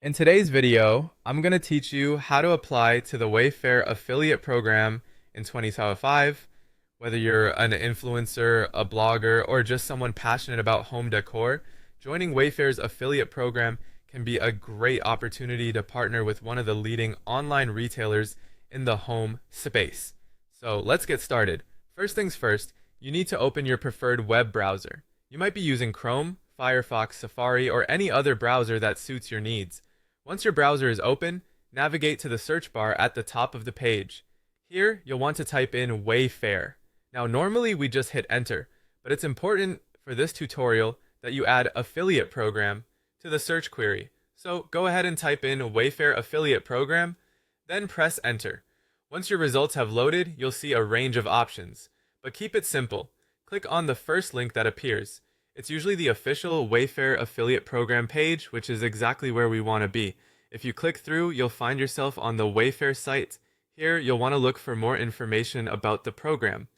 In today's video, I'm going to teach you how to apply to the Wayfair affiliate program in 2025. Whether you're an influencer, a blogger, or just someone passionate about home decor, joining Wayfair's affiliate program can be a great opportunity to partner with one of the leading online retailers in the home space. So let's get started. First things first, you need to open your preferred web browser. You might be using Chrome, Firefox, Safari, or any other browser that suits your needs. Once your browser is open, navigate to the search bar at the top of the page. Here, you'll want to type in Wayfair. Now, normally we just hit enter, but it's important for this tutorial that you add affiliate program to the search query. So go ahead and type in Wayfair affiliate program, then press enter. Once your results have loaded, you'll see a range of options, but keep it simple. Click on the first link that appears. It's usually the official Wayfair affiliate program page, which is exactly where we want to be. If you click through, you'll find yourself on the Wayfair site. Here, you'll want to look for more information about the program.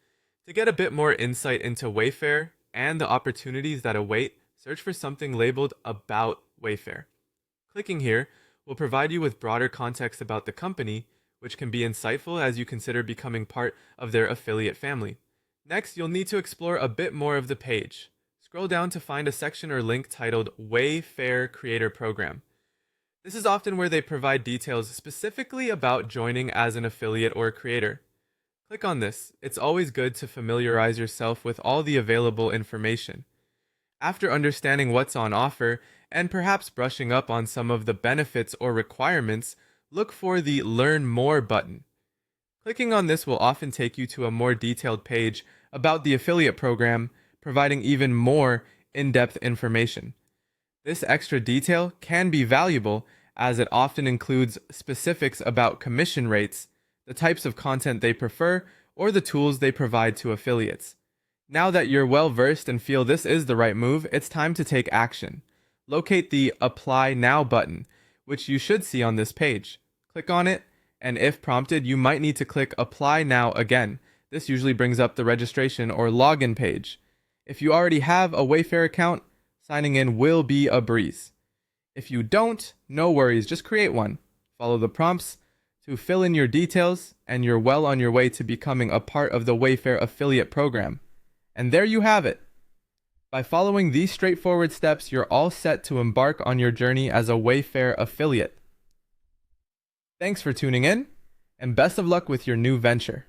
To get a bit more insight into Wayfair and the opportunities that await, search for something labeled About Wayfair. Clicking here will provide you with broader context about the company, which can be insightful as you consider becoming part of their affiliate family. Next, you'll need to explore a bit more of the page. Scroll down to find a section or link titled Wayfair Creator Program. This is often where they provide details specifically about joining as an affiliate or creator. Click on this. It's always good to familiarize yourself with all the available information. After understanding what's on offer and perhaps brushing up on some of the benefits or requirements, look for the Learn More button. Clicking on this will often take you to a more detailed page about the affiliate program, providing even more in-depth information. This extra detail can be valuable as it often includes specifics about commission rates, the types of content they prefer, or the tools they provide to affiliates. Now that you're well versed and feel this is the right move, it's time to take action. Locate the Apply Now button, which you should see on this page. Click on it, and if prompted, you might need to click Apply Now again. This usually brings up the registration or login page. If you already have a Wayfair account, signing in will be a breeze. If you don't, no worries, just create one. Follow the prompts to fill in your details, and you're well on your way to becoming a part of the Wayfair affiliate program. And there you have it. By following these straightforward steps, you're all set to embark on your journey as a Wayfair affiliate. Thanks for tuning in, and best of luck with your new venture.